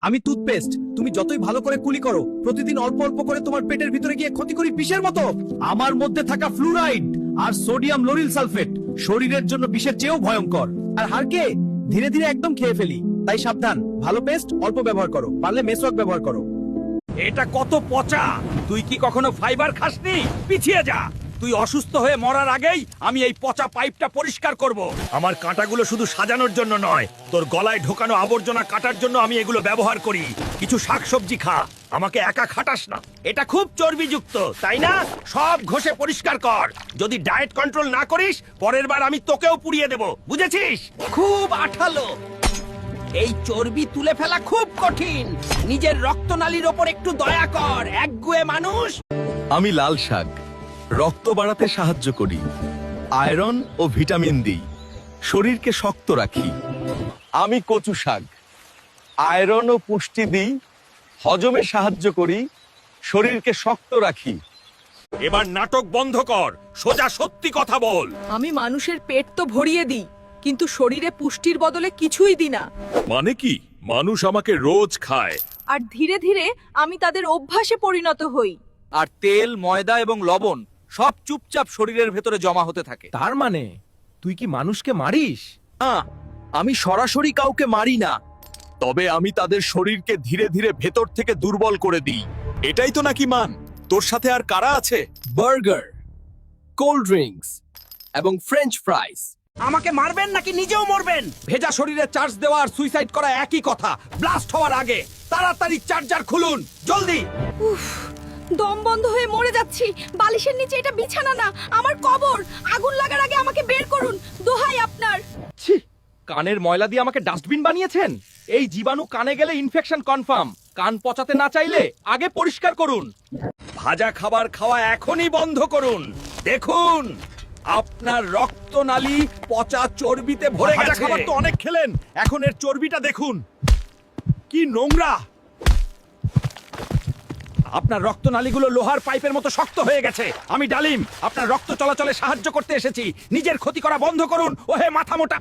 আমি টুথপেস্ট, তুমি যতই ভালো করে কুলি করো প্রতিদিন অল্প অল্প করে তোমার পেটের ভিতরে গিয়ে ক্ষতি করি বিষের মতো। আমার মধ্যে থাকা ফ্লুরাইড আর সোডিয়াম লোরিল সালফেট শরীরের জন্য বিষের চেয়েও ভয়ঙ্কর। আর হাড়কে ধীরে ধীরে একদম খেয়ে ফেলি। তাই সাবধান, ভালো পেস্ট অল্প ব্যবহার করো, পারলে মেসওয়াক ব্যবহার করো। এটা কত পচা! তুই কি কখনো ফাইবার খাসনি? পিছিয়ে যা। তুই অসুস্থ হয়ে মরার আগেই আমি এই পচা পাইপটা পরিষ্কার করব। আমার কাঁটাগুলো শুধু সাজানোর জন্য নয়, তোর গলায় ঢোকানো আবর্জনা কাটার জন্য আমি এগুলো ব্যবহার করি। কিছু শাকসবজি খা, আমাকে একা খাটাস না। এটা খুব চর্বিযুক্ত, তাই না? সব ঘষে পরিষ্কার কর। যদি ডায়েট কন্ট্রোল না করিস, পরের বার আমি তোকেও পুড়িয়ে দেব, বুঝেছিস? খুব আঠালো। এই চর্বি তুলে ফেলা খুব কঠিন। নিজের রক্তনালীর ওপর একটু দয়া কর, একগুঁয়ে মানুষ। আমি লাল শাক, রক্ত বাড়াতে সাহায্য করি, আয়রন ও ভিটামিন দিই, শরীরকে শক্ত রাখি। আমি কচু শাক, আয়রন ও পুষ্টি দিই, হজমে সাহায্য করি, শরীরকে শক্ত রাখি। এবার নাটক বন্ধ কর, সোজা সত্যি কথা বল। আমি মানুষের পেট তো ভরিয়ে দিই, কিন্তু শরীরে পুষ্টির বদলে কিছুই দিই না। মানে কি? মানুষ আমাকে রোজ খায়। আর ধীরে ধীরে আমি তাদের অভ্যাসে পরিণত হই। আর তেল, ময়দা এবং লবণ সব চুপচাপ শরীরের ভেতরে জমা হতে থাকে। তার মানে তুই কি মানুষকে মারিস? না, আমি সরাসরি কাউকে মারি না। তবে আমি তাদের শরীরকে ধীরে ধীরে ভেতর থেকে দুর্বল করে দিই। এটাই তো নাকি মান? তোর সাথে আর কারা আছে? বার্গার, কোল্ড ড্রিঙ্কস এবং ফ্রেঞ্চ ফ্রাইস। আমাকে মারবেন নাকি নিজেও মরবেন? ভেজা শরীরে চার্জ দেওয়া আর সুইসাইড করা একই কথা। ব্লাস্ট হওয়ার আগে তাড়াতাড়ি চার্জার খুলুন, জলদি। দম বন্ধ হয়ে মরে যাচ্ছি। বালিশের নিচে এটা বিছানা না, আমার কবর। আগুন লাগার আগে আমাকে বের করুন, দোহাই আপনার। ছি, কানের ময়লা দিয়ে আমাকে ডাস্টবিন বানিয়েছেন। এই জীবাণু কানে গেলে ইনফেকশন কনফার্ম। কান পচাতে না চাইলে আগে পরিষ্কার করুন। ভাজা খাবার খাওয়া এখনই বন্ধ করুন। দেখুন, আপনার রক্তনালী পচা চর্বিতে ভরে ভাজা গেছে। খাবার তো অনেক খেলেন, এখন এর চর্বিটা দেখুন কি নোংরা। আপনার রক্তনালীগুলো লোহার পাইপের মতো শক্ত হয়ে গেছে। আমি ডালিম, আপনার রক্ত চলাচলে সাহায্য করতে এসেছি। নিজের ক্ষতি করা বন্ধ করুন, ওহে মাথা মোটা।